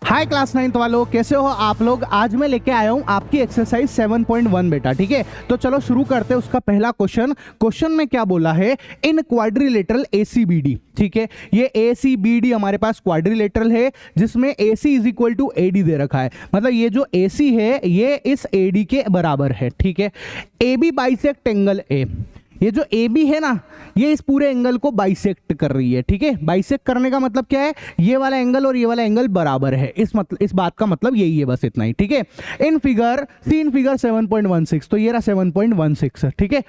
हाय class 9th वालों, कैसे हो आप लोग। आज मैं लेके आया हूँ आपकी एक्सरसाइज 7.1 बेटा। ठीक है, तो चलो शुरू करते हैं। उसका पहला क्वेश्चन में क्या बोला है, इन क्वाड्रिलेटरल ACBD। ठीक है, ये ACBD हमारे पास क्वाड्रिलेटरल है जिसमें AC is equal to AD दे रखा है। मतलब ये जो AC है ये इस AD के बराबर है। ठीक है, AB बाइसेक्ट एंगल A, ये जो AB है ना, ये इस पूरे एंगल को बाइसेक्ट कर रही है। ठीक है, बाइसेक्ट करने का मतलब क्या है, ये वाला एंगल और ये वाला एंगल बराबर है। इस बात का मतलब यही है, बस इतना ही। ठीक है, इन फिगर 7.16, तो ये रहा 7.16। ठीक है,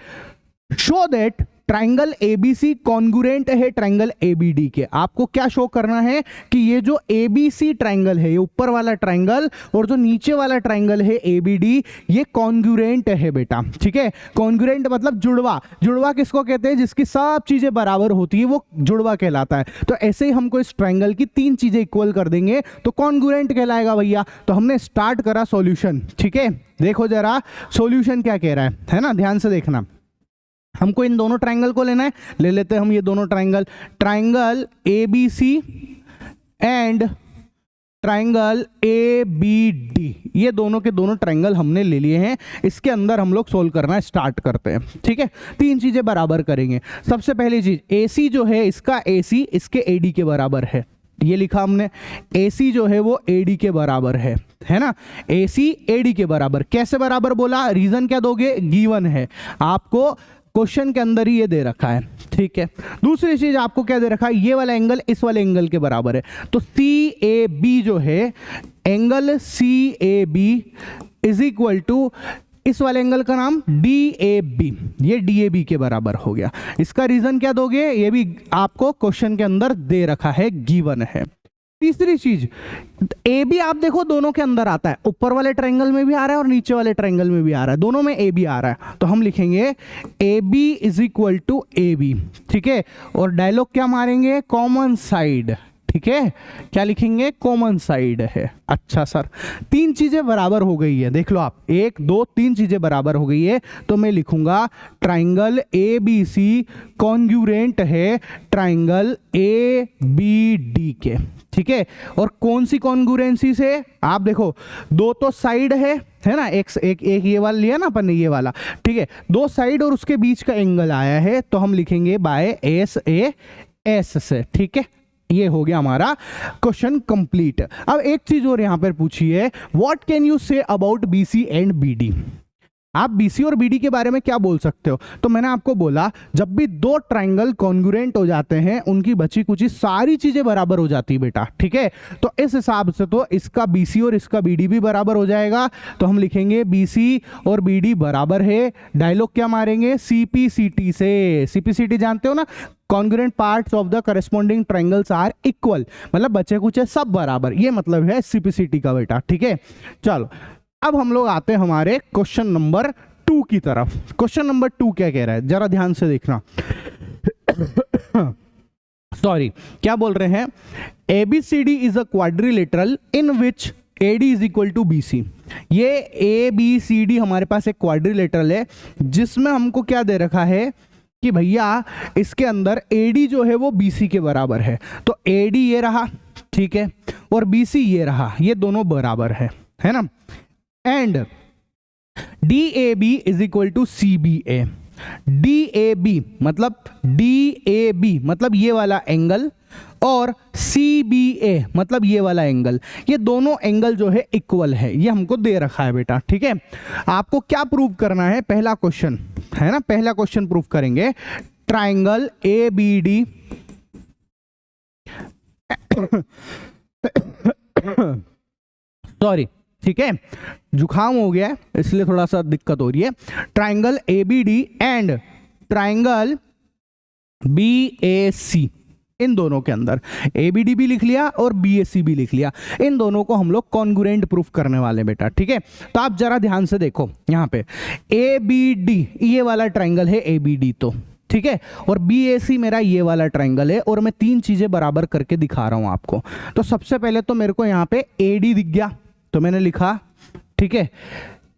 show that triangle ABC congruent है ट्राइंगल ABD के। आपको क्या शो करना है कि ये जो ABC ट्राइंगल है, ये ऊपर वाला ट्राइंगल और जो नीचे वाला ट्राइंगल है ABD, ये कॉन्ग्रुएंट है बेटा। ठीक है, कॉन्ग्रुएंट मतलब जुड़वा। जुड़वा किसको कहते हैं, जिसकी सब चीजें बराबर होती है वो जुड़वा कहलाता है। तो ऐसे ही हमको इस ट्राइंगल की तीन चीजें इक्वल कर देंगे तो कॉन्ग्रुएंट कहलाएगा भैया। तो हमने स्टार्ट करा सॉल्यूशन। ठीक है, देखो जरा सॉल्यूशन क्या कह रहा है ना, ध्यान से देखना। हमको इन दोनों ट्राइंगल को लेना है, ले लेते हैं हम ये दोनों triangle, triangle ABC and triangle ABD। ये दोनों के दोनों ट्राइंगल हमने ले लिए हैं। इसके अंदर हम लोग सोल्व करना स्टार्ट करते हैं। ठीक है, तीन चीजें बराबर करेंगे। सबसे पहली चीज, AC जो है इसका AC इसके AD के बराबर है। ये लिखा हमने, AC जो है वो AD के बराबर है ना। AC AD के बराबर, कैसे बराबर बोला, रीजन क्या दोगे, गिवन है आपको, क्वेश्चन के अंदर ही ये दे रखा है। ठीक है, दूसरी चीज आपको क्या दे रखा है, ये वाला एंगल इस वाले एंगल के बराबर है। तो CAB जो है, angle CAB is equal to इस वाले एंगल का नाम DAB, ये DAB के बराबर हो गया। इसका रीजन क्या दोगे, ये भी आपको क्वेश्चन के अंदर दे रखा है, गिवन है। तीसरी चीज, AB आप देखो दोनों के अंदर आता है, ऊपर वाले ट्रायंगल में भी आ रहा है और नीचे वाले ट्रायंगल में भी आ रहा है, दोनों में AB आ रहा है। तो हम लिखेंगे AB is equal to AB। ठीक है, और डायलॉग क्या मारेंगे, कॉमन साइड। ठीक है, क्या लिखेंगे, कॉमन साइड है। अच्छा सर, तीन चीजें बराबर हो गई है, देख लो आप, 1 2 3 चीजें बराबर हो गई है। तो मैं लिखूंगा ट्राइंगल ABC कॉन्ग्रुएंट है ट्राइंगल ABD के। ठीक है, और कौन सी कॉन्ग्रुएंसी से, आप देखो दो तो साइड है ना, एक ये वाला लिया ना अपन ने, ये वाला। ठीक है, दो साइड और उसके बीच का एंगल आया है, तो हम लिखेंगे बाय SAS से। ठीक है, ये हो गया हमारा क्वेश्चन कंप्लीट। अब एक चीज और यहां पर पूछी है, what can you say about BC and BD। आप BC और BD के बारे में क्या बोल सकते हो। तो मैंने आपको बोला, जब भी दो ट्राइंगल कॉन्ग्रुएंट हो जाते हैं, उनकी बची कुची सारी चीजें बराबर हो जाती है बेटा। ठीक है, तो इस हिसाब से तो इसका BC और इसका BD भी बराबर हो जाएगा। तो हम लिखेंगे BC और BD बराबर है। डायलॉग क्या मारेंगे, CPCT से। CPCT जानते हो ना, congruent parts of the corresponding triangles are equal, मतलब बचे कुछ सब बराबर, ये मतलब है CPCT का बेटा। ठीक है, चलो अब हम लोग आते हैं हमारे क्वेश्चन नंबर 2 की तरफ। क्वेश्चन नंबर 2 क्या कह रहा है, जरा ध्यान से देखना। सॉरी, क्या बोल रहे हैं, ABCD is a quadrilateral in which AD is equal to BC। ये ABCD हमारे पास एक क्वाड्रिलेटरल है जिसमें हमको क्या दे रखा है कि भैया इसके अंदर AD जो है वो BC के बराबर है। तो AD ये रहा, ठीक है, और BC ये रहा, ये दोनों बराबर है ना। And DAB is equal to CBA। DAB मतलब ये वाला एंगल, और CBA मतलब ये वाला एंगल, ये दोनों एंगल जो है इक्वल है, ये हमको दे रखा है बेटा। ठीक है, आपको क्या प्रूव करना है, पहला क्वेश्चन है ना, पहला क्वेश्चन प्रूव करेंगे। ट्राइंगल ABD सॉरी, ठीक है, जुकाम हो गया है इसलिए थोड़ा सा दिक्कत हो रही है। Triangle ABD and triangle BAC, इन दोनों के अंदर ABD भी लिख लिया और BAC भी लिख लिया, इन दोनों को हम लोग कॉन्ग्रुएंट प्रूफ करने वाले बेटा। ठीक है, तो आप जरा ध्यान से देखो, यहाँ पे ABD ये वाला ट्राइंगल है ABD, तो ठीक है, और BAC मेरा ये वाला ट्राइंगल है, और मैं तीन चीजें बराबर करके दिखा रहा हूं आपको। तो सबसे पहले तो मेरे को यहाँ पे AD दिख गया, तो मैंने लिखा, ठीक है,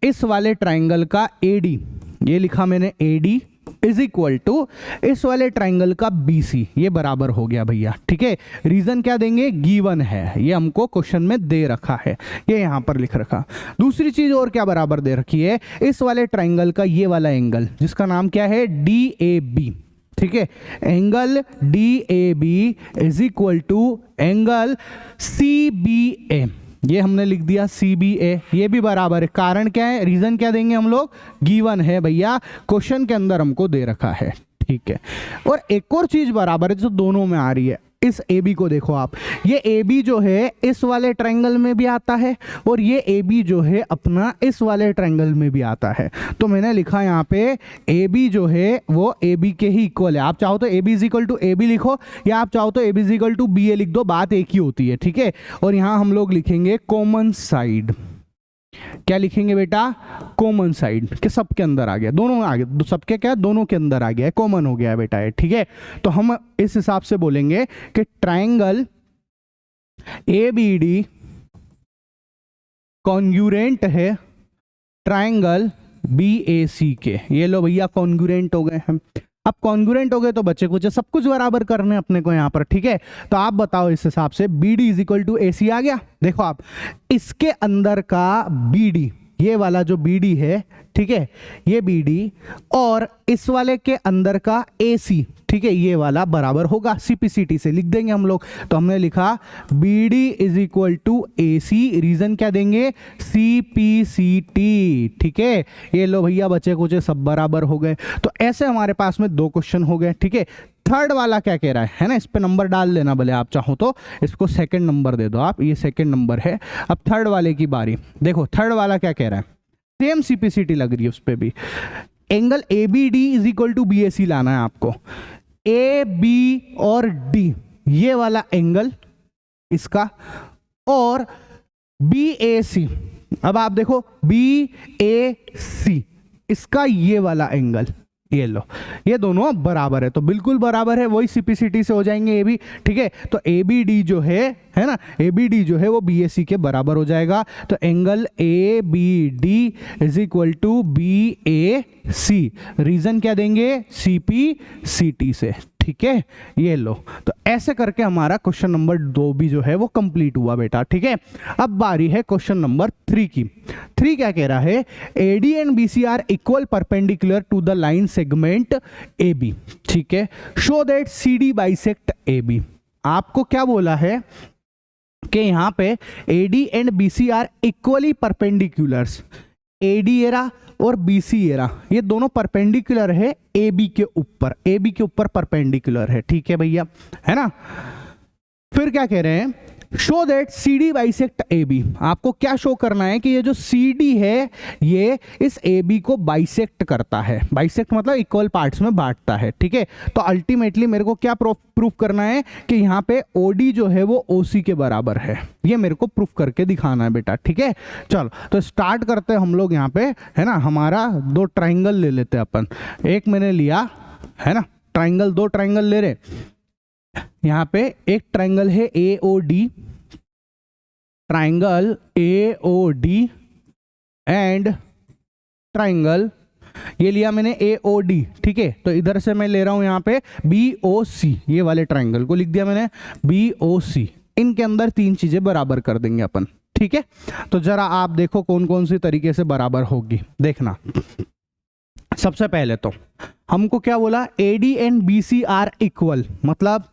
इस वाले ट्राइंगल का AD, ये लिखा मैंने AD, इज इक्वल टू इस वाले ट्राइंगल का BC, ये बराबर हो गया भैया, ठीक है। रीजन क्या देंगे, गिवन है, ये हमको क्वेश्चन में दे रखा है, ये यहां पर लिख रखा। दूसरी चीज और क्या बराबर दे रखी है, इस वाले ट्राइंगल का ये वाला एंगल जिसका नाम क्या है DAB, ठीक है। Angle DAB is equal to angle CBA, ये हमने लिख दिया CBA, ये भी बराबर है। कारण क्या है, रीजन क्या देंगे हम लोग, गिवन है भैया, क्वेश्चन के अंदर हमको दे रखा है, ठीक है। और एक और चीज बराबर है जो दोनों में आ रही है, इस AB को देखो आप, ये AB जो है इस वाले ट्रायंगल में भी आता है और ये AB जो है अपना इस वाले ट्रायंगल में भी आता है। तो मैंने लिखा यहाँ पे AB जो है वो AB के ही इक्वल है। आप चाहो तो AB is equal to AB लिखो या आप चाहो तो AB is equal to BA लिख दो, बात एक ही होती है, ठीक है। और यहाँ हम लोग लिखेंगे कॉमन साइड, क्या लिखेंगे बेटा, कॉमन साइड, के सबके अंदर आ गया, दोनों में आ गया, सबके क्या, दोनों के अंदर आ गया, कॉमन हो गया है बेटा ये, ठीक है। तो हम इस हिसाब से बोलेंगे कि ट्रायंगल ABD कॉन्ग्रुएंट है ट्रायंगल BAC के। ये लो भैया कॉन्ग्रुएंट हो गए हम। अब कॉन्ग्रुएंट हो गए तो बच्चे कुछ सब कुछ बराबर करने अपने को यहाँ पर, ठीक है। तो आप बताओ इस हिसाब से BD is equal to AC आ गया। देखो आप, इसके अंदर का BD, ये वाला जो BD है, ठीक है, ये BD और इस वाले के अंदर का AC, ठीक है, ये वाला बराबर होगा, CPCT से लिख देंगे हम लोग। तो हमने लिखा BD is equal to AC, reason क्या देंगे, CPCT, ठीक है। ये लो भैया बच्चे कुछ सब बराबर हो गए। तो ऐसे हमारे पास में दो क्वेश्चन हो गए, ठीक है। थर्ड वाला क्या कह रहा है ना, इस पे नंबर डाल देना भले आप चाहो तो, इसको सेकंड नंबर दे दो आप, ये सेकंड नंबर है। अब थर्ड वाले की बारी, देखो थर्ड वाला क्या कह रहा है, सेम CPCT लग रही है उस पे भी। Angle ABD is equal to BAC लाना है आपको। AB और D ये वाला एंगल इसका, और BAC, अब आप देखो BAC इसका ये वाला एंगल, ये लो, ये दोनों बराबर है, तो बिल्कुल बराबर है, वही CPCT से हो जाएंगे ये भी, ठीक है। तो ABD जो है ना, ABD जो है वो BAC के बराबर हो जाएगा। तो angle ABD is equal to BAC, reason क्या देंगे, CPCT से, ठीक है। ये लो, तो ऐसे करके हमारा क्वेश्चन नंबर 2 भी जो है वो कंप्लीट हुआ बेटा, ठीक है। अब बारी है क्वेश्चन नंबर 3 की। 3 क्या कह रहा है, AD and BC are equal perpendicular to the line segment AB, ठीक है। Show that CD bisect AB। आपको क्या बोला है कि यहां पे AD and BC are equally perpendiculars, AD एरा और BC एरा ये दोनों परपेंडिकुलर है AB के ऊपर, AB के ऊपर परपेंडिकुलर है, ठीक है भैया, है ना। फिर क्या कह रहे हैं, show that CD bisect AB। आपको क्या शो करना है कि ये जो CD है ये इस AB को बाइसेक्ट करता है, बाइसेक्ट मतलब इक्वल पार्ट्स में बांटता है, ठीक है। तो अल्टीमेटली मेरे को क्या प्रूफ करना है कि यहाँ पे OD जो है वो OC के बराबर है, ये मेरे को प्रूफ करके दिखाना है बेटा, ठीक है। चलो तो स्टार्ट करते हैं हम लोग यहाँ पे, है ना। हमारा दो ट्राइंगल ले लेते हैं अपन, एक मैंने लिया है ना ट्राइंगल, दो ट्राइंगल ले रहे। यहाँ पे एक ट्राइंगल है AOD, triangle AOD and triangle ये लिया मैंने AOD, ठीक है। तो इधर से मैं ले रहा हूं यहाँ पे BOC, ये वाले ट्राइंगल को लिख दिया मैंने BOC। इनके अंदर तीन चीजें बराबर कर देंगे अपन, ठीक है। तो जरा आप देखो कौन कौन सी तरीके से बराबर होगी, देखना। सबसे पहले तो हमको क्या बोला, AD and BC are equal, मतलब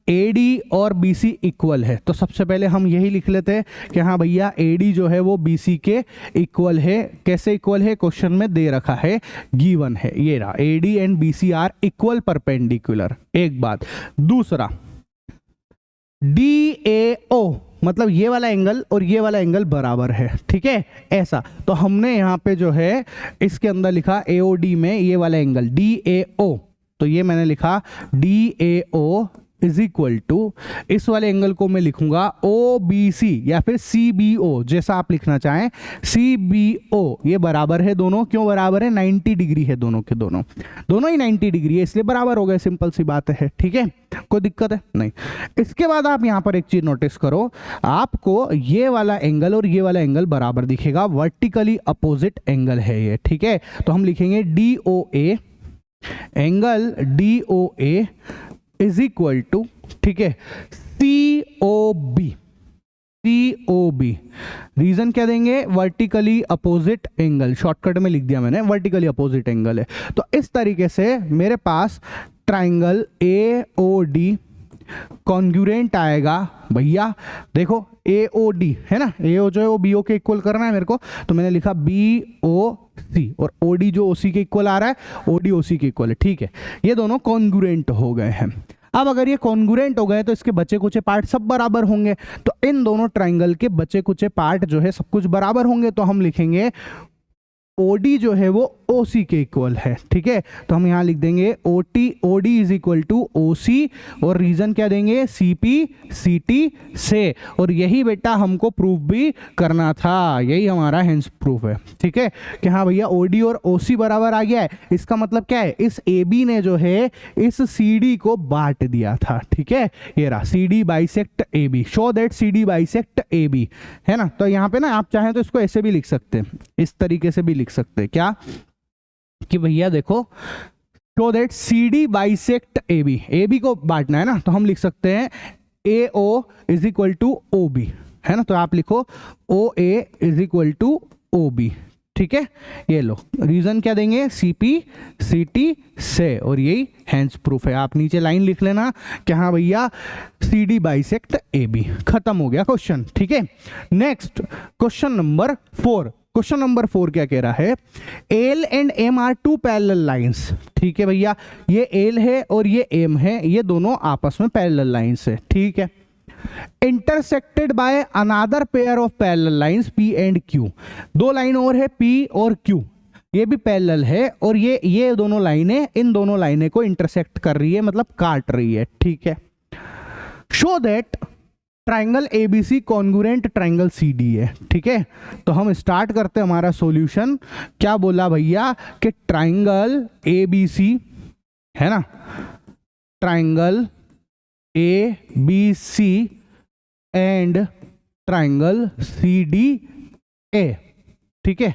AD और BC इक्वल है। तो सबसे पहले हम यही लिख लेते हैं कि हाँ भैया AD जो है वो BC के इक्वल है। कैसे इक्वल है, क्वेश्चन में दे रखा है, गिवन है, ये रहा, AD and BC are equal perpendicular, एक बात। दूसरा DAO मतलब ये वाला एंगल और ये वाला एंगल बराबर है, ठीक है, ऐसा। तो हमने यहाँ पे जो है इसके अंदर लिखा AOD में ये वाला एंगल DAO, तो ये मैंने लिखा DAO इज इक्वल टू, इस वाले एंगल को मैं लिखूंगा OBC या फिर CBO, जैसा आप लिखना चाहें, CBO। ये बराबर है दोनों, क्यों बराबर है, 90 डिग्री है दोनों के दोनों, दोनों ही 90 डिग्री है, इसलिए बराबर हो गए, सिंपल सी बात है, ठीक है। कोई दिक्कत है नहीं। इसके बाद आप यहां पर एक चीज नोटिस करो, आपको ये वाला एंगल और ये वाला एंगल बराबर दिखेगा, वर्टिकली अपोजिट एंगल है ये, ठीक है। तो हम लिखेंगे DOA angle DOA is equal to, ठीक है, COB। रीजन क्या देंगे, वर्टिकली अपोजिट एंगल, शॉर्टकट में लिख दिया मैंने, वर्टिकली अपोजिट एंगल है। तो इस तरीके से मेरे पास ट्राइंगल AOD कॉन्ग्रुएंट आएगा भैया। देखो AOD है ना, AO जो है वो BO के इक्वल करना है मेरे को, तो मैंने लिखा BOC, और OD जो OC के इक्वल आ रहा है OD OC के इक्वल है, ठीक है। ये दोनों कॉन्ग्रुएंट हो गए हैं। अब अगर ये कॉन्ग्रुएंट हो गए तो इसके बचे कुचे पार्ट सब बराबर होंगे, तो इन दोनों ट्राइंगल के बचे कुचे पार्ट जो है सब कुछ बराबर होंगे, तो हम लिखेंगे OD जो है वो OC के इक्वल है, ठीक है। तो हम यहाँ लिख देंगे OD is equal to OC, और रीजन क्या देंगे, CP CT से, और यही बेटा हमको प्रूफ भी करना था, यही हमारा हेंस प्रूफ है, ठीक है, कि हाँ भैया OD और OC बराबर आ गया है। इसका मतलब क्या है, इस AB ने जो है इस CD को बांट दिया था, ठीक है, ये रहा CD bisect AB, show that CD bisect AB, है ना। तो यहाँ पे ना आप चाहें तो इसको ऐसे भी लिख सकते हैं, इस तरीके से भी लिख सकते हैं, क्या कि भैया देखो, show that CD bisect AB को बांटना है ना, तो हम लिख सकते हैं AO is equal to OB, है ना। तो आप लिखो OA is equal to OB, ठीक है। ये लो, रीजन क्या देंगे, CP CT से, और यही हैंस प्रूफ है। आप नीचे लाइन लिख लेना कि हाँ भैया CD बाइसेक्ट AB, खत्म हो गया क्वेश्चन, ठीक है। Next question number 4। Question number 4 क्या कह रहा है, L and M are two parallel lines, ठीक है भैया, ये L है और ये M है, ये दोनों आपस में पैरेलल लाइंस है, ठीक है। Intersected by another pair of parallel lines P and Q, दो लाइन और है P और Q, ये भी पैरेलल है, और ये दोनों लाइनें इन दोनों लाइनें को इंटरसेक्ट कर रही है, मतलब काट रही है, ठीक है। Show that triangle ABC congruent triangle CD है, ठीक है। तो हम स्टार्ट करते हैं हमारा सॉल्यूशन। क्या बोला भैया कि ट्राइंगल ABC है ना, triangle ABC and triangle CDA, ठीक है।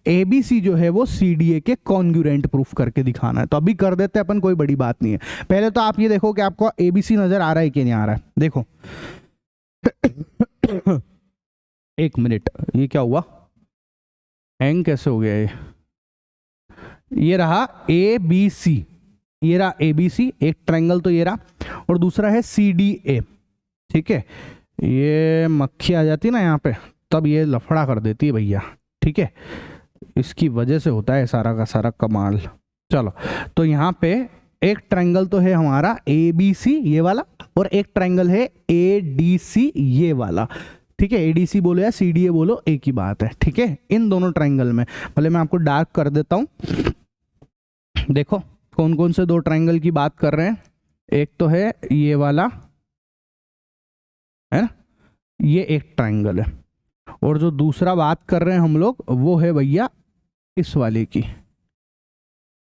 ABC जो है वो CDA के कॉन्ग्रुएंट प्रूफ करके दिखाना है, तो अभी कर देते हैं अपन, कोई बड़ी बात नहीं है। पहले तो आप ये देखो कि आपको ABC नजर आ रहा है कि नहीं आ रहा है, देखो एक मिनट, ये क्या हुआ, हैंग कैसे हो गया ये रहा ABC, ये रहा ABC, एक ट्रायंगल तो ये रहा, और दूसरा है CDA, ठीक है। ये मक्खी आ जाती ना यहाँ पे, तब ये लफड़ा कर देती है भैया, ठीक है, इसकी वजह से होता है सारा का सारा कमाल। चलो, तो यहाँ पे एक ट्रायंगल तो है हमारा ABC ये वाला, और एक ट्रायंगल है ADC ये वाला, ठीक है। ADC बोलो या CDA बोलो, एक ही बात है, ठीक है। इन दोनों ट्रायंगल में, भले मैं आपको डार्क कर देता हूं, देखो कौन कौन से दो ट्रायंगल की बात कर रहे हैं। एक तो है ये वाला, है ना, ये एक ट्रायंगल है, और जो दूसरा बात कर रहे हैं हम लोग वो है भैया इस वाले की,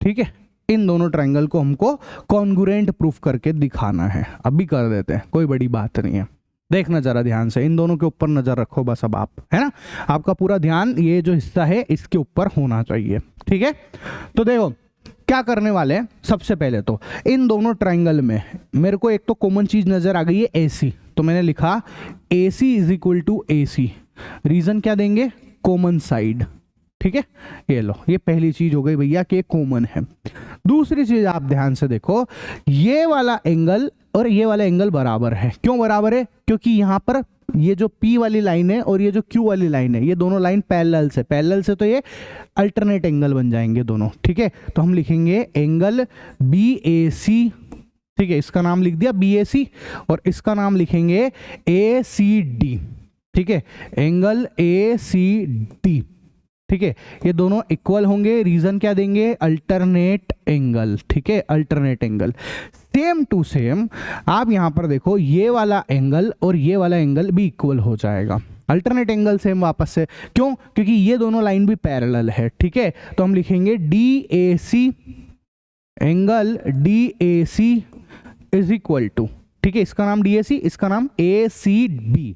ठीक है। इन दोनों ट्रायंगल को हमको कॉन्ग्रुएंट प्रूफ करके दिखाना है, अभी कर देते हैं, कोई बड़ी बात नहीं है। देखना जरा ध्यान से, इन दोनों के ऊपर नजर रखो बस, अब आप, है ना, आपका पूरा ध्यान ये जो हिस्सा है इसके ऊपर होना चाहिए, ठीक है। तो देखो क्या करने वाले हैं, सबसे पहले तो इन दोनों ट्रायंगल में मेरे को एक तो कॉमन चीज नजर आ गई है AC, तो मैंने लिखा AC is equal to AC। Reason क्या देंगे, कॉमन साइड, ठीक है। ये लो, ये पहली चीज हो गई भैया कि कॉमन है। दूसरी चीज आप ध्यान से देखो, ये वाला एंगल और ये वाला एंगल बराबर है। क्यों बराबर है, क्योंकि यहाँ पर ये जो P वाली लाइन है और ये जो Q वाली लाइन है, ये दोनों लाइन पैरेलल से तो ये अल्टरनेट एंगल बन जाएंगे दोनों, ठीक है। तो हम लिखेंगे एंगल BAC, ठीक है, इसका नाम लिख दिया BAC, और इसका नाम लिखेंगे ACD, ठीक है, एंगल ACD, ठीक है। ये दोनों इक्वल होंगे, रीजन क्या देंगे, अल्टरनेट एंगल, ठीक है, alternate angle. Same to same आप यहां पर देखो, ये वाला एंगल और ये वाला एंगल भी इक्वल हो जाएगा, अल्टरनेट एंगल सेम वापस से, क्यों, क्योंकि ये दोनों लाइन भी पैरेलल है, ठीक है। तो हम लिखेंगे DAC, angle DAC is equal to, ठीक है, इसका नाम DAC, इसका नाम ACB,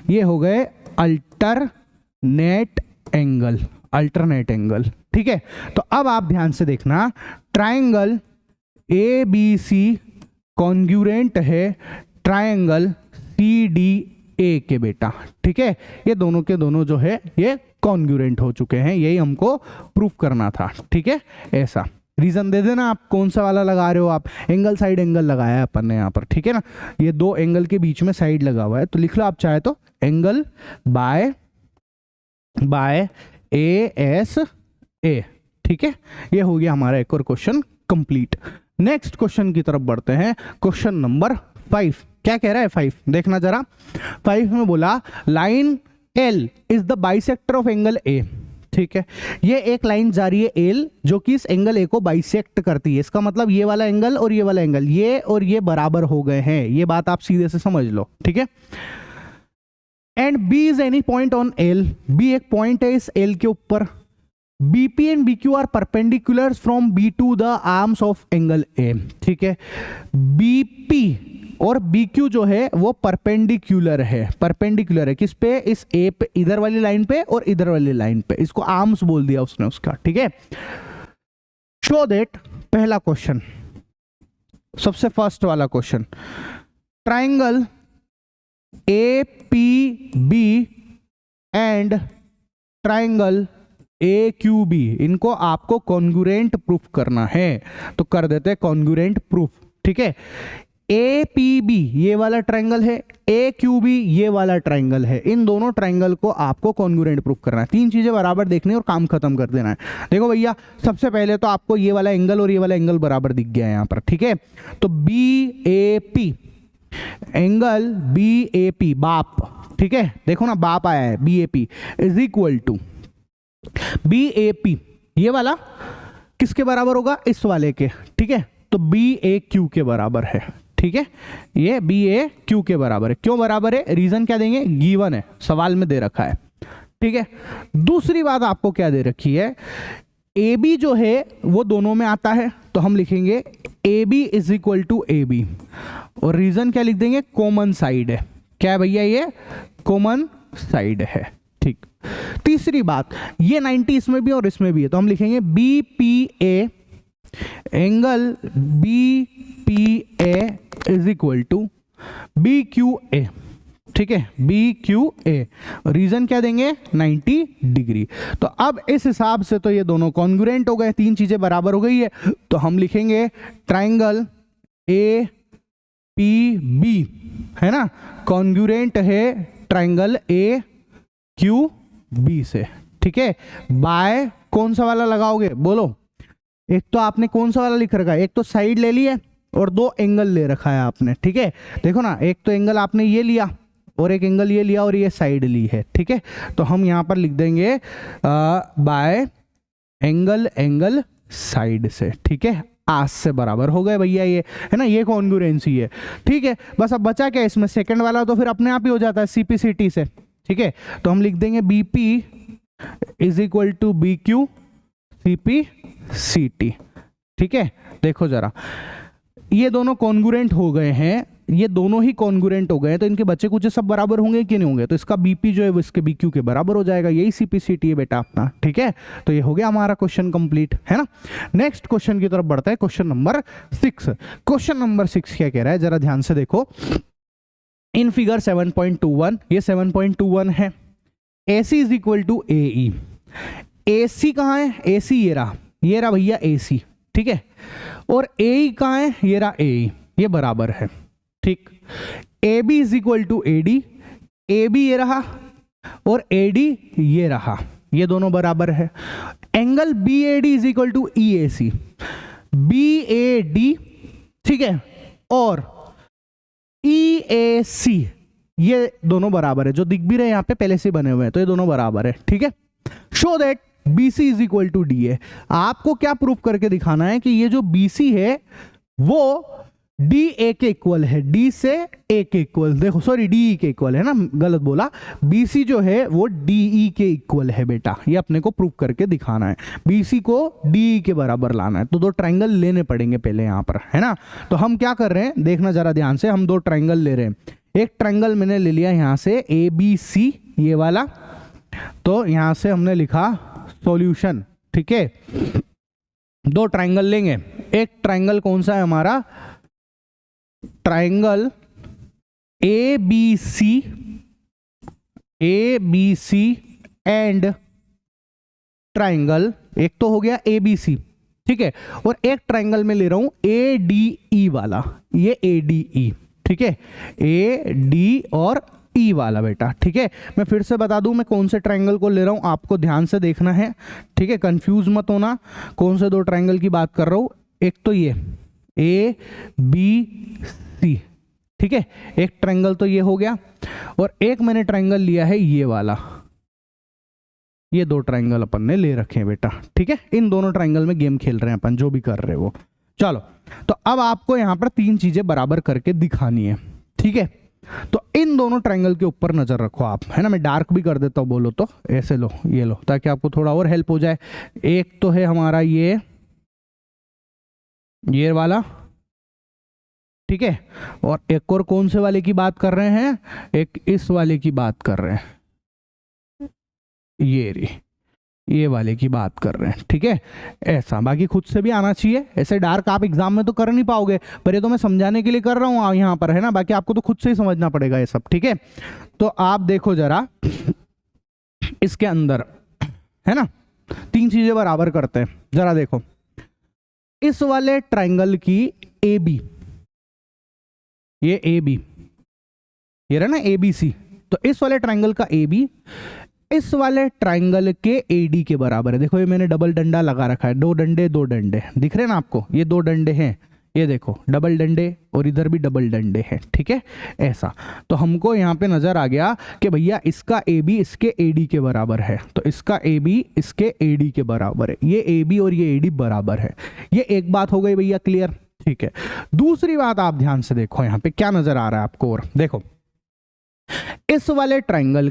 ये हो गए अल्टरनेट एंगल, अल्टरनेट एंगल। ठीक है, तो अब आप ध्यान से देखना, triangle A B C congruent है ट्राइंगल सी डी ए के बेटा। ठीक है, ये दोनों के दोनों जो है ये कॉन्ग्रुएंट हो चुके हैं, यही हमको प्रूफ करना था। ठीक है, ऐसा रीजन दे देना आप कौन सा वाला लगा रहे हो आप। एंगल साइड एंगल लगाया है अपन ने यहाँ पर। ठीक है ना, ये दो एंगल के बीच में साइड लगा हुआ है, तो लिख लो आप चाहे तो angle by A S A. ठीक है, ये हो गया हमारा एक और क्वेश्चन कंप्लीट। नेक्स्ट क्वेश्चन की तरफ बढ़ते हैं, क्वेश्चन नंबर 5। क्या कह रहा है 5, देखना जरा। 5 में बोला line L is the bisector of angle A. ठीक है, ये एक लाइन जा रही है एल जो कि इस एंगल ए को बाइसेक्ट करती है। इसका मतलब ये वाला एंगल और ये वाला एंगल, ये और ये बराबर हो गए हैं, ये बात आप सीधे से समझ लो। ठीक है, and B is any point on L, B एक पॉइंट है इस एल के ऊपर। BP and BQ are perpendicular from B to the arms of angle A. ठीक है, बीपी और BQ जो है वो परपेंडिकुलर है। परपेंडिकुलर है किस पे, इस A पे, इधर वाली लाइन पे और इधर वाली लाइन पे, इसको आर्म्स बोल दिया उसने उसका। ठीक है, शो दैट, पहला क्वेश्चन, सबसे फर्स्ट वाला question, triangle APB and triangle AQB, इनको आपको कॉन्ग्रुएंट प्रूफ करना है, तो कर देते हैं कॉन्ग्रुएंट प्रूफ। ठीक है, APB ये वाला ट्रायंगल है, AQB ये वाला ट्रायंगल है, इन दोनों ट्रायंगल को आपको कॉन्ग्रुएंट प्रूफ करना है। तीन चीजें बराबर देखनी और काम खत्म कर देना है। देखो भैया, सबसे पहले तो आपको ये वाला एंगल और ये वाला एंगल बराबर दिख गया है यहाँ पर। ठीक है, तो BAP एंगल BAP बाप, ठीक है, देखो ना बाप आया है, BAP is equal to BAP ये वाला किसके बराबर होगा, इस वाले के। ठीक है, तो BAQ के बराबर है। ठीक है, ये BAQ के बराबर है। क्यों बराबर है, रीजन क्या देंगे, गिवन है, सवाल में दे रखा है। ठीक है, दूसरी बात आपको क्या दे रखी है, AB जो है वो दोनों में आता है, तो हम लिखेंगे AB is equal to AB, और रीजन क्या लिख देंगे, कॉमन साइड है। क्या है भैया, ये कॉमन साइड है। ठीक, तीसरी बात, ये 90 इसमें भी और इसमें भी है, तो हम लिखेंगे BPA angle BPA is equal to BQA। ठीक है, BQA, रीजन क्या देंगे, 90 डिग्री। तो अब इस हिसाब से तो ये दोनों कॉन्ग्रुएंट हो गए, तीन चीजें बराबर हो गई है, तो हम लिखेंगे ट्राइंगल APB है ना, कॉन्ग्रुएंट है ट्राइंगल AQB से। ठीक है, बाय कौन सा वाला लगाओगे, बोलो। एक तो आपने कौन सा वाला लिख रखा है, एक तो साइड ले ली है और दो एंगल ले रखा है आपने। ठीक है, देखो ना, एक तो एंगल आपने ये लिया और एक एंगल ये लिया और ये साइड ली है। ठीक है, तो हम यहां पर लिख देंगे बाय एंगल साइड से। ठीक है, आस से बराबर हो गए भैया, ये है ना, ये कॉन्ग्रुएंसी है। ठीक है, बस अब बचा क्या इसमें, सेकंड वाला तो फिर अपने आप ही हो जाता है CPCT से। ठीक है, तो हम लिख देंगे BP is equal to BQ CPCT। ठीक है, देखो जरा, ये दोनों कॉन्ग्रुएंट हो गए हैं, ये दोनों ही कॉन्ग्रुएंट हो गए, तो इनके बच्चे कुछ सब बराबर होंगे कि नहीं होंगे, तो इसका BP जो है वो इसके BQ के बराबर हो जाएगा, यही CPCT है बेटा अपना। ठीक है, तो ये हो गया हमारा क्वेश्चन कंप्लीट, है ना। नेक्स्ट क्वेश्चन की तरफ बढ़ता है, क्वेश्चन नंबर 6। क्वेश्चन नंबर 6 क्या कह रहा है, जरा ध्यान से देखो। इन फिगर 7.21, ये 7.21 है, AC is equal to AE। AC कहाँ है, AC ये रहा भैया AC। ठीक है, और AE कहाँ है, ये रहा AE, ये बराबर है। ठीक, AB is equal to AD, AB ये रहा और AD ये रहा, ये दोनों बराबर है। Angle BAD is equal to EAC, BAD, ठीक है, और EAC ये दोनों बराबर है, जो दिख भी रहे यहाँ पे पहले से बने हुए हैं, तो ये दोनों बराबर है। ठीक है, show that BC is equal to DA। आपको क्या प्रूफ करके दिखाना है कि ये जो BC है वो DA के इक्वल है, D से A के इक्वल, देखो सॉरी DE के इक्वल है ना, गलत बोला, BC जो है वो DE के इक्वल है बेटा, ये अपने को प्रूफ करके दिखाना है। BC को DE के बराबर लाना है, तो दो ट्रायंगल लेने पड़ेंगे पहले यहाँ पर, है ना। तो हम क्या कर रहे हैं, देखना जरा ध्यान से, हम दो ट्रायंगल ले रहे हैं। एक ट्रायंगल मैंने ले लिया यहाँ से ABC ये वाला, तो यहाँ से हमने लिखा सॉल्यूशन, ठीक है। दो ट्रायंगल लेंगे, एक ट्रायंगल कौन सा है हमारा, triangle A B C and triangle, एक तो हो गया ए बी सी, ठीक है, और एक ट्रायंगल में ले रहा हूं ए डी ई वाला, ये ए डी ई, ठीक है, ए डी और ई वाला बेटा, ठीक है। मैं फिर से बता दूं मैं कौन से ट्रायंगल को ले रहा हूं, आपको ध्यान से देखना है, ठीक है, कंफ्यूज मत होना कौन से दो ट्रायंगल की बात कर रहा हूं। एक तो ये ए बी सी, ठीक है, एक ट्रायंगल तो ये हो गया, और एक मैंने ट्रायंगल लिया है ये वाला, ये दो ट्रायंगल अपन ने ले रखे हैं बेटा, ठीक है। इन दोनों ट्रायंगल में गेम खेल रहे हैं अपन, जो भी कर रहे हैं वो। चलो, तो अब आपको यहां पर तीन चीजें बराबर करके दिखानी है, ठीक है। तो इन दोनों ट्रायंगल के ऊपर नजर रखो आप, है ना। मैं डार्क भी कर देता हूं, बोलो तो ऐसे लो, ये लो, ताकि आपको थोड़ा और हेल्प हो जाए। एक तो है हमारा ये वाला, ठीक है, और एक और कौन से वाले की बात कर रहे हैं, एक इस वाले की बात कर रहे हैं, ये वाले की बात कर रहे हैं, ठीक है। ऐसा बाकी खुद से भी आना चाहिए, ऐसे डार्क आप एग्जाम में तो कर नहीं पाओगे, पर ये तो मैं समझाने के लिए कर रहा हूँ यहाँ पर, है ना। बाकी आपको तो खुद से ही समझना पड़ेगा ये सब, ठीक है। तो आप देखो जरा इसके अंदर, है ना, तीन चीजें बराबर करते हैं, जरा देखो। इस वाले ट्रायंगल की ए बी, ये ए बी, ये रहा ना ए बी सी, तो इस वाले ट्रायंगल का ए बी इस वाले ट्रायंगल के एडी के बराबर है। देखो ये मैंने डबल डंडा लगा रखा है, दो डंडे दिख रहे हैं ना आपको, ये दो डंडे हैं, ये देखो डबल डंडे, और इधर भी डबल डंडे हैं, ठीक है। ऐसा तो हमको यहाँ पे नजर आ गया कि भैया इसका ए बी इसके एडी के बराबर है, तो इसका ए बी इसके एडी के बराबर है, ये ए बी और ये एडी बराबर है। ये एक बात हो गई भैया, क्लियर, ठीक है। दूसरी बात आप ध्यान से देखो, यहाँ पे क्या नजर आ रहा है आपको, और देखो इस वाले ट्रायंगल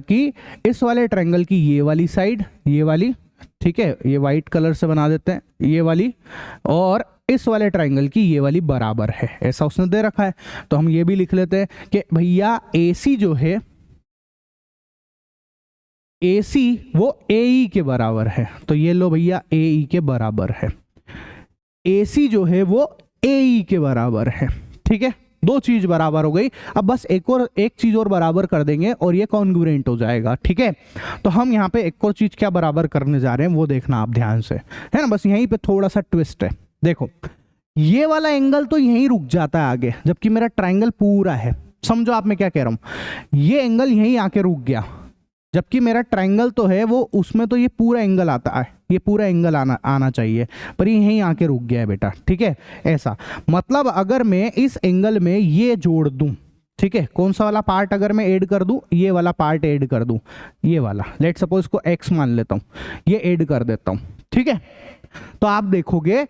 की ये वाली साइड, ये वाली, ठीक है, ये वाइट कलर से बना देते हैं, ये वाली, और इस वाले ट्रायंगल की ये वाली बराबर है, ऐसा उसने दे रखा है। तो हम ये भी लिख लेते हैं कि भैया AC जो है, AC वो AE के बराबर है, तो ये लो भैया AE के बराबर है, AC जो है वो AE के बराबर है, ठीक है। दो चीज बराबर हो गई, अब बस एक चीज और बराबर कर देंगे और ये कॉन्ग्रुएंट हो जाएगा, ठीक है। तो हम यहाँ पे एक और चीज क्या बराबर करने जा रहे हैं वो देखना आप ध्यान से, है ना। बस यहीं पे थोड़ा सा ट्विस्ट है, देखो ये वाला एंगल तो यहीं रुक जाता है आगे, जबकि मेरा ट्रायंगल पूरा है, समझो आप मैं क्या कह रहा हूं, ये एंगल यहीं आके रुक गया, जबकि मेरा ट्रायंगल तो है वो, उसमें तो ये पूरा एंगल आता है, ये पूरा एंगल आना चाहिए, पर ये यहीं आके रुक गया है बेटा, ठीक है। ऐसा मतलब अगर मैं इस एंगल में ये जोड़ दूं, ठीक है, कौन सा वाला पार्ट अगर मैं ऐड कर दूं, ये वाला पार्ट ऐड कर दूं, ये वाला, लेट सपोज इसको x मान लेता हूं, ये ऐड कर देता हूं, ठीक है। तो आप देखोगे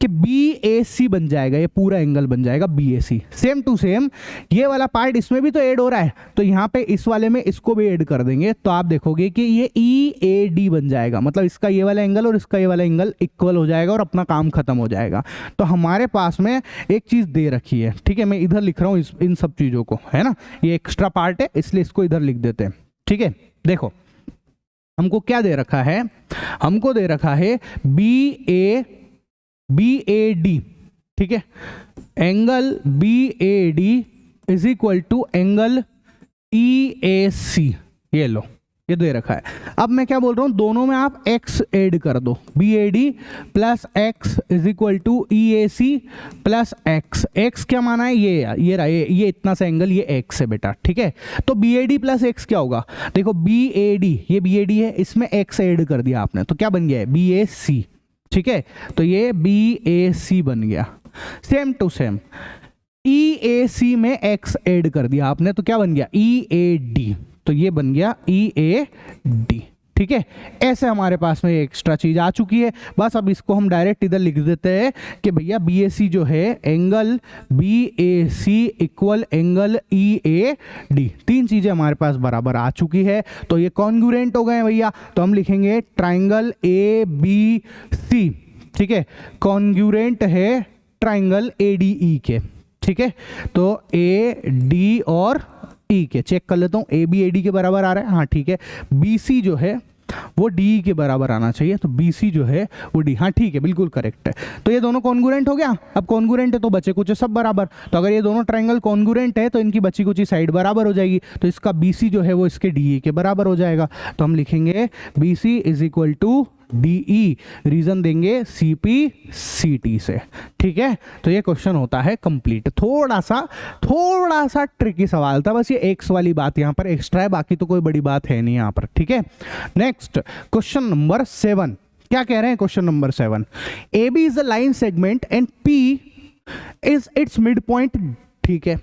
कि BAC बन जाएगा, ये पूरा एंगल बन जाएगा BAC। सेम टू सेम ये वाला पार्ट इसमें भी तो ऐड हो रहा है, तो यहाँ पे इस वाले में इसको भी ऐड कर देंगे, तो आप देखोगे कि ये EAD बन जाएगा, मतलब इसका ये वाला एंगल और इसका ये वाला एंगल इक्वल हो जाएगा और अपना काम खत्म हो जाएगा। तो हमारे पास में एक चीज दे रखी है, ठीक है, मैं इधर लिख रहा हूँ इन सब चीजों को, है ना, ये एक्स्ट्रा पार्ट है इसलिए इसको इधर लिख देते हैं, ठीक है। देखो हमको क्या दे रखा है, हमको दे रखा है BAD, ठीक है, angle BAD is equal to angle EAC, ये लो ये दे रखा है। अब मैं क्या बोल रहा हूं, दोनों में आप x ऐड कर दो, BAD plus x is equal to EAC plus x, x क्या माना है, ये इतना सा एंगल, ये x है बेटा, ठीक है। तो BAD प्लस x क्या होगा, देखो BAD, ये BAD है, इसमें x ऐड कर दिया आपने, तो क्या बन गया है BAC, ठीक है। तो ये BAC बन गया। सेम टू सेम EAC में x ऐड कर दिया आपने, तो क्या बन गया EAD, तो ये बन गया EAD, ठीक है। ऐसे हमारे पास में एक्स्ट्रा चीज आ चुकी है, बस अब इसको हम डायरेक्ट इधर लिख देते हैं कि भैया BAC जो है angle BAC equal angle EAD, तीन चीजें हमारे पास बराबर आ चुकी है, तो ये कॉन्ग्रुएंट हो गए भैया। तो हम लिखेंगे ट्राइंगल ABC, ठीक है, कॉन्ग्रुएंट है ट्राइंगल ADE के, ठीक है। तो AD और E के चेक कर लेता हूं, AB AD के बराबर आ रहा है, हाँ ठीक है। BC जो है वो डी के बराबर आना चाहिए, तो बी सी जो है वो डी, हाँ ठीक है बिल्कुल करेक्ट है। तो ये दोनों कॉन्ग्रुएंट हो गया। अब कॉन्ग्रुएंट है तो बचे कुछ सब बराबर, तो अगर ये दोनों ट्रायंगल कॉन्ग्रुएंट है तो इनकी बची कुछ साइड बराबर हो जाएगी, तो इसका बी सी जो है वो इसके डी ए के बराबर हो जाएगा। तो हम लिखेंगे B C is equal to DE, reason देंगे CP/CT से, ठीक है। तो ये क्वेश्चन होता है कंप्लीट। थोड़ा सा ट्रिकी सवाल था, बस ये एक्स वाली बात यहाँ पर एक्स्ट्रा है, बाकी तो कोई बड़ी बात है नहीं यहाँ पर, ठीक है। नेक्स्ट क्वेश्चन नंबर 7, क्या कह रहे हैं question number 7, AB is a line segment and P is it's mid point, ठीक है।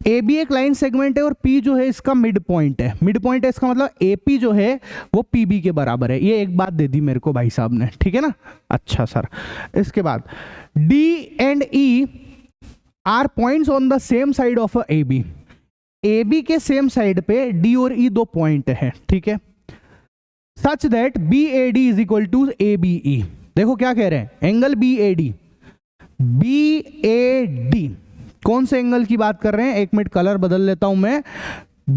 AB एक लाइन सेगमेंट है और P जो है इसका मिड पॉइंट है। मिड पॉइंट है इसका मतलब AP जो है वो PB के बराबर है। ये एक बात दे दी मेरे को भाई साहब ने, ठीक है ना। अच्छा सर, इसके बाद D and E are points on the same side of AB। AB के सेम साइड पे D और E दो पॉइंट है, ठीक है। Such that BAD is equal to ABE। देखो क्या कह रहे हैं, एंगल BAD, BAD कौन से एंगल की बात कर रहे हैं, एक मिनट कलर बदल लेता हूं मैं।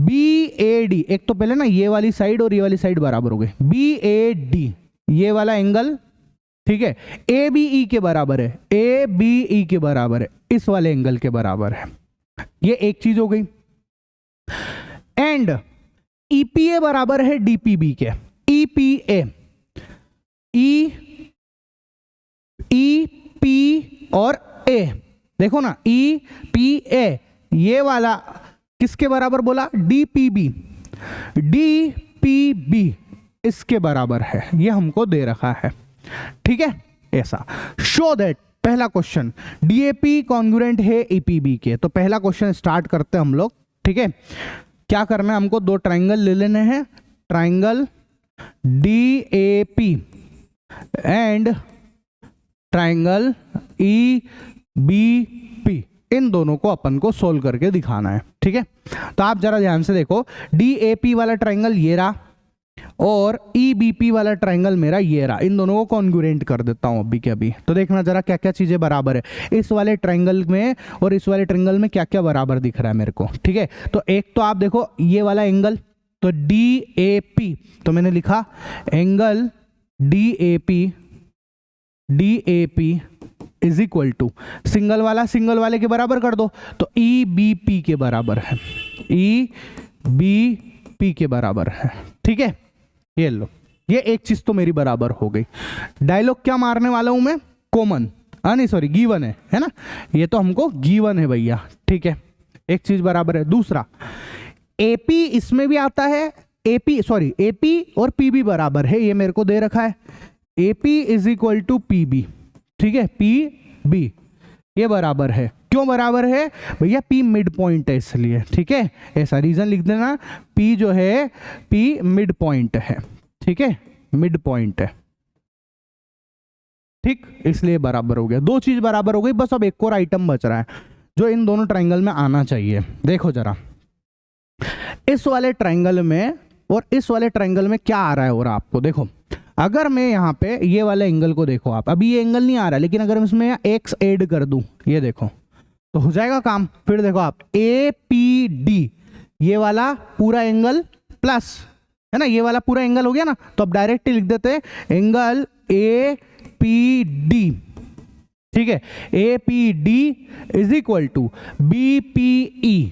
BAD, एक तो पहले ना ये वाली साइड और ये वाली साइड बराबर हो गई, BAD ये वाला एंगल, ठीक है, ABE के बराबर है, ABE के बराबर है, इस वाले एंगल के बराबर है। ये एक चीज हो गई। एंड EPA बराबर है DPB के, EPA, EP और A, देखो ना EPA ये वाला किसके बराबर बोला, DPB, DPB इसके बराबर है, ये हमको दे रखा है, ठीक है। ऐसा शो दैट, पहला क्वेश्चन DAP कॉन्ग्रुएंट है EPB के, तो पहला क्वेश्चन स्टार्ट करते हैं हम लोग, ठीक है। क्या करना है हमको, दो ट्राइंगल ले लेने हैं, triangle DAP and triangle EBP, इन दोनों को अपन को सोल्व करके दिखाना है, ठीक है। तो आप जरा ध्यान से देखो, DAP वाला ट्राइंगल ये रहा और EBP वाला ट्राइंगल मेरा ये रहा, इन दोनों को कॉन्ग्रुएंट कर देता हूं अभी के अभी। तो देखना जरा क्या क्या चीजें बराबर है इस वाले ट्राइंगल में और इस वाले ट्राइंगल में, क्या क्या बराबर दिख रहा है मेरे को, ठीक है। तो एक तो आप देखो ये वाला एंगल, तो DAP, तो मैंने लिखा angle DAP is equal to single वाले के बराबर कर दो, तो EBP के बराबर है, EBP के बराबर है, ठीक है। ये लो, ये एक चीज तो मेरी बराबर हो गई। डायलॉग क्या मारने वाला हूं मैं, कॉमन, नहीं सॉरी गिवन है ना, ये तो हमको गिवन है भैया, ठीक है। एक चीज बराबर है। दूसरा AP इसमें भी आता है, AP और PB बराबर है, ये मेरे को दे रखा है, AP is equal to PB, ठीक है, PB ये बराबर है। क्यों बराबर है भैया, P मिड पॉइंट है इसलिए, ठीक है। ऐसा रीजन लिख देना, P जो है P मिड पॉइंट है, ठीक है, मिड पॉइंट है, ठीक, इसलिए बराबर हो गया। दो चीज बराबर हो गई, बस अब एक और आइटम बच रहा है जो इन दोनों ट्राइंगल में आना चाहिए। देखो जरा इस वाले ट्राइंगल में और इस वाले ट्राइंगल में क्या आ रहा है, और आपको देखो, अगर मैं यहाँ पे ये वाले एंगल को देखो आप, अभी ये एंगल नहीं आ रहा, लेकिन अगर मैं इसमें x ऐड कर दूं, ये देखो, तो हो जाएगा काम। फिर देखो आप APD ये वाला पूरा एंगल प्लस, है ना, ये वाला पूरा एंगल हो गया ना, तो अब डायरेक्ट लिख देते हैं एंगल APD, ठीक है। APD is equal to BPE,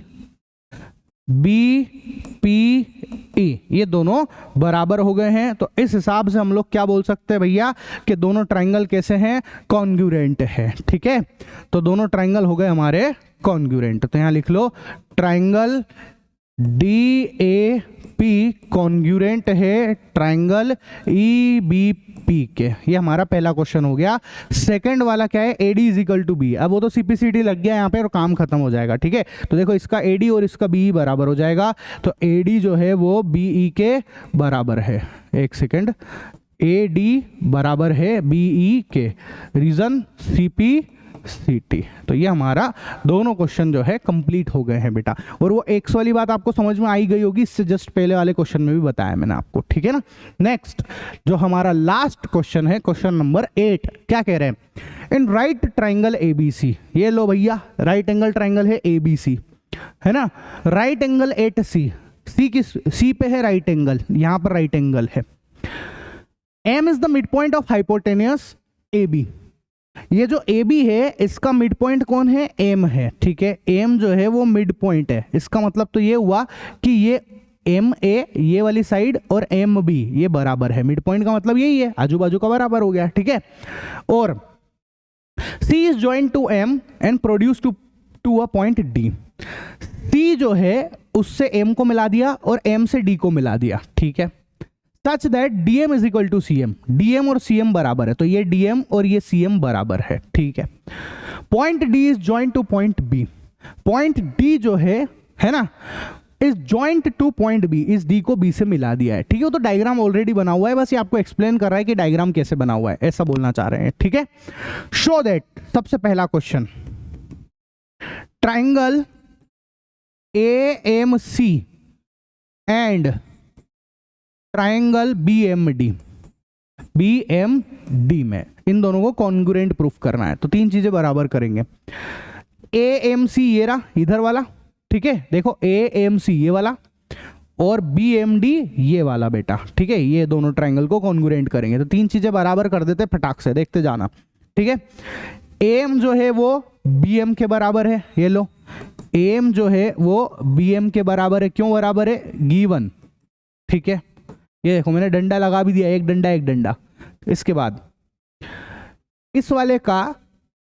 ये दोनों बराबर हो गए हैं। तो इस हिसाब से हम लोग क्या बोल सकते हैं भैया कि दोनों ट्राइंगल कैसे हैं, कॉन्ग्रुएंट है, ठीक है। तो दोनों ट्राइंगल हो गए हमारे कॉन्ग्रुएंट। तो यहां लिख लो ट्राइंगल DAP कॉन्ग्रुएंट है ट्राइंगल EBP के। ये हमारा पहला क्वेश्चन हो गया। सेकंड वाला क्या है, AD is equal to B। अब वो तो CP/CD लग गया यहाँ पे और काम खत्म हो जाएगा, ठीक है। तो देखो इसका AD और इसका BE बराबर हो जाएगा, तो AD जो है वो BE के बराबर है। एक सेकंड, AD बराबर है BE के, रीजन CP/CT। तो ये हमारा दोनों क्वेश्चन जो है कंप्लीट हो गए हैं बेटा। और वो एक्स वाली बात आपको समझ में आई गई होगी, इससे जस्ट पहले वाले क्वेश्चन में भी बताया मैंने आपको, ठीक है ना। नेक्स्ट जो हमारा लास्ट क्वेश्चन है, क्वेश्चन नंबर 8, क्या कह रहे हैं, इन राइट ट्राइंगल ABC, ये लो भैया राइट एंगल ट्राइंगल है ABC, है ना। राइट एंगल एट C पे है राइट एंगल, यहां पर राइट एंगल है। M is the mid point of hypotenuse A B. ये जो ए बी है इसका मिड पॉइंट कौन है, एम है, ठीक है। एम जो है वो मिड पॉइंट है, इसका मतलब तो ये हुआ कि ये एम ए ये वाली साइड और एम बी ये बराबर है। मिड पॉइंट का मतलब यही है, आजू बाजू का बराबर हो गया, ठीक है। और C is joint to M and produce to a point D. C जो है उससे एम को मिला दिया और एम से डी को मिला दिया, ठीक है। Such that DM is equal to CM, DM और सीएम बराबर है, तो ये डीएम और ये सीएम बराबर है, ठीक है। Point D is joint to point B. Point D जो है ना, is joint to point B, इस डी को बी से मिला दिया है, ठीक है। तो डायग्राम ऑलरेडी बना हुआ है, बस ये आपको एक्सप्लेन कर रहा है कि डायग्राम कैसे बना हुआ है, ऐसा बोलना चाह रहे हैं, ठीक है। शो दैट, सबसे पहला question, triangle AMC and triangle BMD में इन दोनों को कॉन्ग्रुएंट प्रूफ करना है। तो तीन चीजें बराबर करेंगे। AMC ये रहा इधर वाला, ठीक है, देखो AMC ये वाला और BMD ये वाला बेटा, ठीक है। ये दोनों ट्राइंगल को कॉन्ग्रुएंट करेंगे, तो तीन चीजें बराबर कर देते फटाक से, देखते जाना, ठीक है। AM जो है वो BM के बराबर है, ये लो। AM जो है वो BM के बराबर है, क्यों बराबर है, गिवन, ठीक है। ये देखो मैंने डंडा लगा भी दिया, एक डंडा एक डंडा। इसके बाद इस वाले का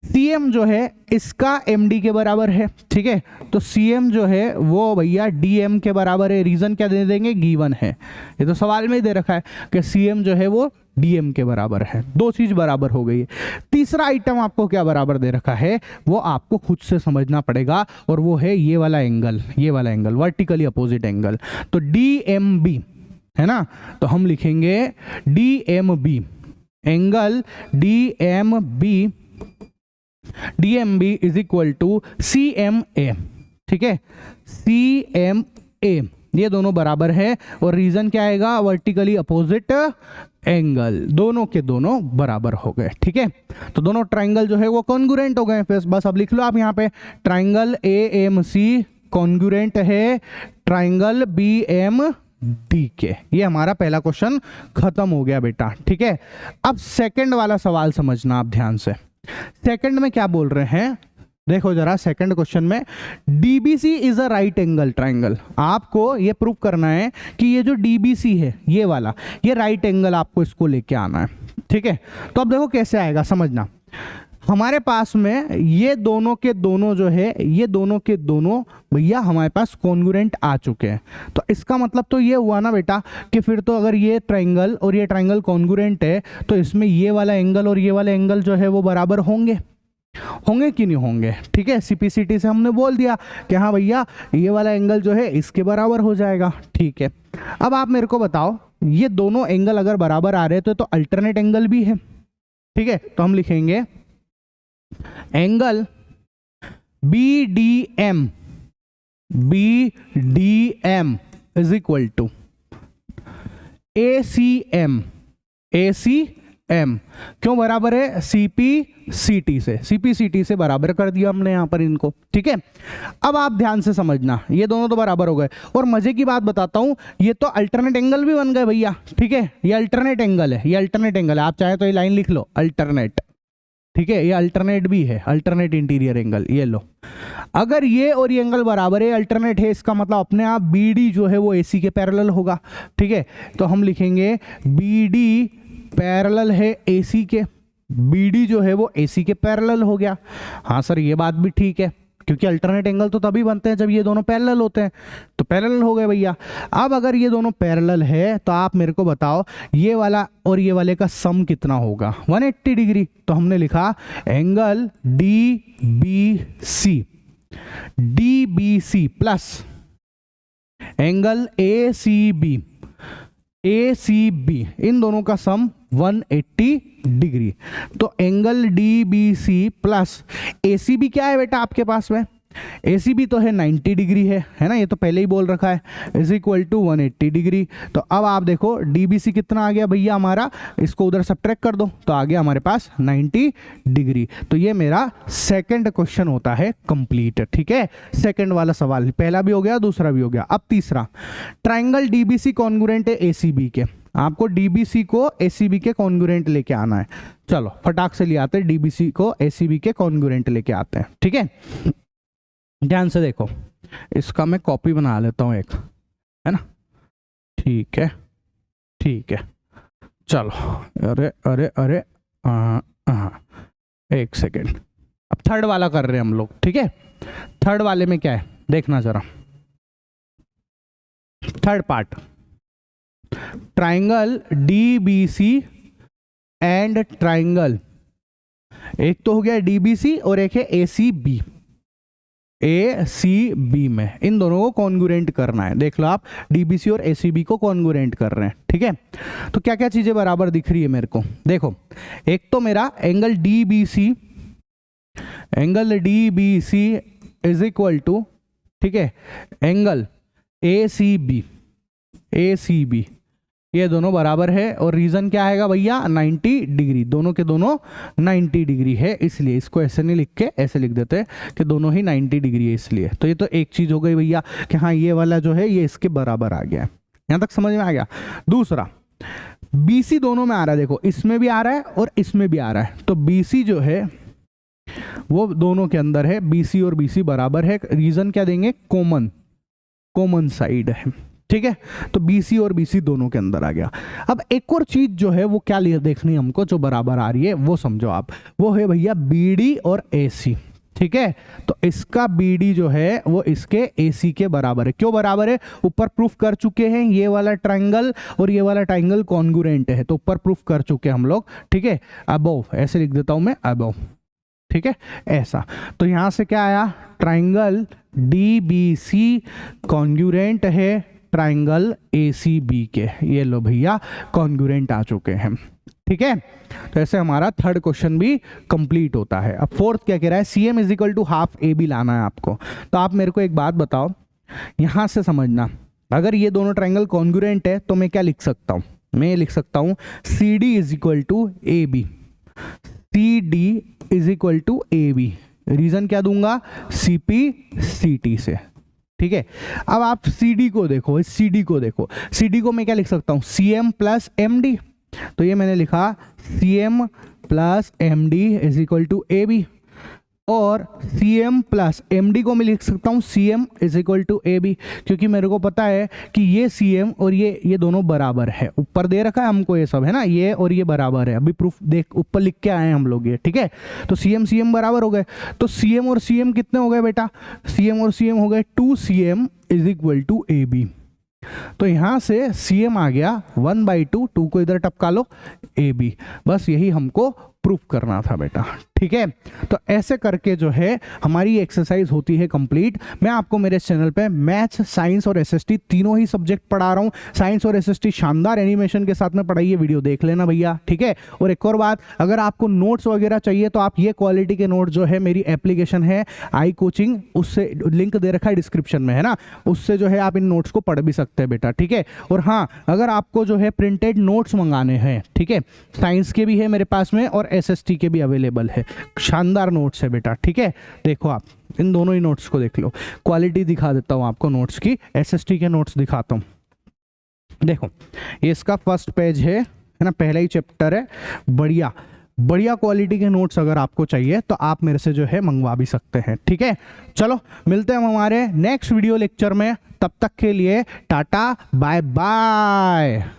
CM जो है इसका MD के बराबर है, ठीक है। तो CM जो है वो भैया DM के बराबर है। रीजन क्या दे देंगे, गिवन है, ये तो सवाल में ही दे रखा है कि CM जो है वो DM के बराबर है। दो चीज बराबर हो गई है। तीसरा आइटम आपको क्या बराबर दे रखा है वो आपको खुद से समझना पड़ेगा, और वो है ये वाला एंगल, ये वाला एंगल वर्टिकली अपोजिट एंगल। तो DMB है ना, तो हम लिखेंगे DMB, angle DMB is equal to CMA, ठीक है। CMA ये दोनों बराबर है, और रीजन क्या आएगा, वर्टिकली अपोजिट एंगल, दोनों के दोनों बराबर हो गए, ठीक है। तो दोनों ट्राइंगल जो है वो कॉन्ग्रुएंट हो गए। फिर बस अब लिख लो आप यहाँ पे, ट्राइंगल AMC कॉन्ग्रुएंट है ट्राइंगल BMD के। ये हमारा पहला क्वेश्चन खत्म हो गया बेटा, ठीक है। अब सेकंड वाला सवाल समझना आप ध्यान से। सेकंड में क्या बोल रहे हैं, देखो जरा सेकंड क्वेश्चन में, DBC is a right angle triangle. आपको ये प्रूव करना है कि ये जो DBC है ये वाला, ये राइट एंगल, आपको इसको लेके आना है, ठीक है। तो अब देखो कैसे आएगा, समझना। हमारे पास में ये दोनों के दोनों जो है, ये दोनों के दोनों भैया हमारे पास कॉन्ग्रुएंट आ चुके हैं। तो इसका मतलब तो ये हुआ ना बेटा कि फिर तो अगर ये ट्राइंगल और ये ट्राइंगल कॉन्ग्रुएंट है तो इसमें ये वाला एंगल और ये वाला एंगल जो है वो बराबर होंगे कि नहीं होंगे, ठीक है। CPCT से हमने बोल दिया कि हाँ भैया ये वाला एंगल जो है इसके बराबर हो जाएगा, ठीक है। अब आप मेरे को बताओ, ये दोनों एंगल अगर बराबर आ रहे हैं तो अल्टरनेट एंगल भी है, ठीक है। तो हम लिखेंगे angle BDM is equal to ACM क्यों बराबर है, CPCT से बराबर कर दिया हमने यहां पर इनको, ठीक है। अब आप ध्यान से समझना, ये दोनों तो बराबर हो गए, और मजे की बात बताता हूं, ये तो अल्टरनेट एंगल भी बन गए भैया, ठीक है। ये अल्टरनेट एंगल है, ये अल्टरनेट एंगल है, आप चाहे तो ये लाइन लिख लो अल्टरनेट, ठीक है। ये अल्टरनेट भी है, अल्टरनेट इंटीरियर एंगल, ये लो। अगर ये और ये एंगल बराबर है, अल्टरनेट है, इसका मतलब अपने आप BD जो है वो AC के पैरेलल होगा, ठीक है। तो हम लिखेंगे BD पैरेलल है AC के, BD जो है वो AC के पैरेलल हो गया। हाँ सर ये बात भी ठीक है, क्योंकि अल्टरनेट एंगल तो तभी बनते हैं जब ये दोनों पैरेलल होते हैं, तो पैरेलल हो गए भैया। अब अगर ये दोनों पैरेलल है तो आप मेरे को बताओ ये वाला और ये वाले का सम कितना होगा, 180 डिग्री। तो हमने लिखा angle DBC plus angle ACB, इन दोनों का सम 180 डिग्री। तो एंगल DBC प्लस ACB क्या है बेटा आपके पास में, ACB तो है 90 डिग्री है ना, ये तो पहले ही बोल रखा है, इज इक्वल टू 180 डिग्री। तो अब आप देखो DBC कितना आ गया भैया हमारा, इसको उधर सब्ट्रैक्ट कर दो तो आ गया हमारे पास 90 डिग्री। तो ये मेरा सेकंड क्वेश्चन होता है कंप्लीट, ठीक है। सेकंड वाला सवाल, पहला भी हो गया दूसरा भी हो गया। अब तीसरा, ट्राइंगल DBC कॉन्ग्रुएंट है ACB के। आपको डीबीसी को एसीबी के कॉन्ग्रुएंट लेके आना है। चलो फटाक से ले आते हैं, डीबीसी को एसीबी के कॉन्ग्रुएंट लेके आते हैं। ठीक है, ध्यान से देखो, इसका मैं कॉपी बना लेता हूँ एक, है ना। ठीक है ठीक है, चलो अरे अरे अरे एक सेकेंड, अब थर्ड वाला कर रहे हैं हम लोग। ठीक है, थर्ड वाले में क्या है देखना जरा। Third part, triangle DBC and triangle, एक तो हो गया डीबीसी और एक है एसीबी। एसीबी में इन दोनों को कॉन्ग्रुएंट करना है। देख लो आप, डीबीसी और एसीबी को कॉन्ग्रुएंट कर रहे हैं। ठीक है, तो क्या क्या चीजें बराबर दिख रही है मेरे को, देखो। एक तो मेरा angle DBC, angle DBC is equal to, ठीक है, एंगल एसीबी, एसीबी, ये दोनों बराबर है। और रीजन क्या आएगा भैया, 90 डिग्री, दोनों के दोनों 90 डिग्री है, इसलिए इसको ऐसे नहीं लिख के ऐसे लिख देते कि दोनों ही 90 डिग्री है, इसलिए। तो ये तो एक चीज हो गई भैया कि हाँ ये वाला जो है ये इसके बराबर आ गया है। यहां तक समझ में आ गया। दूसरा, बीसी दोनों में आ रहा है, देखो इसमें भी आ रहा है और इसमें भी आ रहा है, तो बीसी जो है वो दोनों के अंदर है, बीसी और बीसी बराबर है। रीजन क्या देंगे, कॉमन, कॉमन साइड है। ठीक है, तो बीसी और बीसी दोनों के अंदर आ गया। अब एक और चीज जो है वो क्या लिए देखनी हमको, जो बराबर आ रही है वो समझो आप, वो है भैया बीडी और एसी। ठीक है, तो इसका बीडी जो है वो इसके एसी के बराबर है। क्यों बराबर है, ऊपर प्रूफ कर चुके हैं, ये वाला ट्रायंगल और ये वाला ट्रायंगल कॉन्ग्रुएंट है, तो ऊपर प्रूफ कर चुके हैं हम लोग। ठीक है, अबोव ऐसे लिख देता हूं मैं, अबोव। ठीक है, ऐसा। तो यहां से क्या आया, ट्रायंगल डीबीसी कॉन्ग्रुएंट है ट्रायंगल एसीबी के, ये लो भैया कॉन्ग्रुएंट आ चुके हैं। ठीक है, तो ऐसे हमारा थर्ड क्वेश्चन भी कंप्लीट होता है। अब फोर्थ क्या कह रहा है, CM is equal to half A B लाना है आपको। तो आप मेरे को एक बात बताओ, यहां से समझना, अगर ये दोनों ट्रायंगल कॉन्ग्रुएंट है तो मैं क्या लिख सकता हूं, मैं लिख सकता हूं C D is equal to A B, C D is equal to A B. Reason क्या दूंगा, सीपी सीटी से। ठीक है, अब आप सीडी को देखो, इस सीडी को देखो, सीडी को मैं क्या लिख सकता हूं, सीएम प्लस एमडी। तो ये मैंने लिखा CM plus MD is equal to A B, और सीएम प्लस एमडी को मैं लिख सकता हूं CM is equal to A B, क्योंकि मेरे को पता है कि ये सीएम और ये दोनों बराबर है। ऊपर दे रखा है हमको ये सब, है ना, ये और ये बराबर है। अभी प्रूफ देख ऊपर लिख के आए हैं हम लोग ये। ठीक है, तो सीएम सीएम बराबर हो गए, तो सीएम और सीएम कितने हो गए बेटा, सीएम और सीएम हो गए 2cm is equal to A B. तो यहां से सीएम आ गया 1/2, 2 को इधर टपका लो, ए बी। बस यही हमको प्रूफ करना था बेटा। ठीक है, तो ऐसे करके जो है हमारी एक्सरसाइज होती है कंप्लीट। मैं आपको मेरे चैनल पे मैथ्स, साइंस और एसएसटी तीनों ही सब्जेक्ट पढ़ा रहा हूँ। साइंस और एसएसटी शानदार एनिमेशन के साथ में पढ़ाई है, वीडियो देख लेना भैया। ठीक है, और एक और बात, अगर आपको नोट्स वगैरह चाहिए तो आप ये क्वालिटी के नोट जो है, मेरी एप्लीकेशन है आई कोचिंग, उससे लिंक दे रखा है डिस्क्रिप्शन में, है ना, उससे जो है आप इन नोट्स को पढ़ भी सकते हैं बेटा। ठीक है, और हाँ, अगर आपको जो है प्रिंटेड नोट्स मंगाने हैं, ठीक है, साइंस के भी है मेरे पास में और एसएसटी के भी अवेलेबल है, शानदार नोट्स है बेटा। ठीक है, देखो आप इन दोनों ही नोट्स को देख लो, क्वालिटी दिखा देता हूं आपको नोट्स की, एसएसटी के नोट्स दिखाता हूं। देखो ये इसका फर्स्ट पेज है ना, पहला ही चैप्टर है। बढ़िया बढ़िया क्वालिटी के नोट्स अगर आपको चाहिए तो आप मेरे से जो है मंगवा भी सकते हैं। ठीक है, चलो मिलते हैं हम हमारे नेक्स्ट वीडियो लेक्चर में, तब तक के लिए टाटा बाय बाय।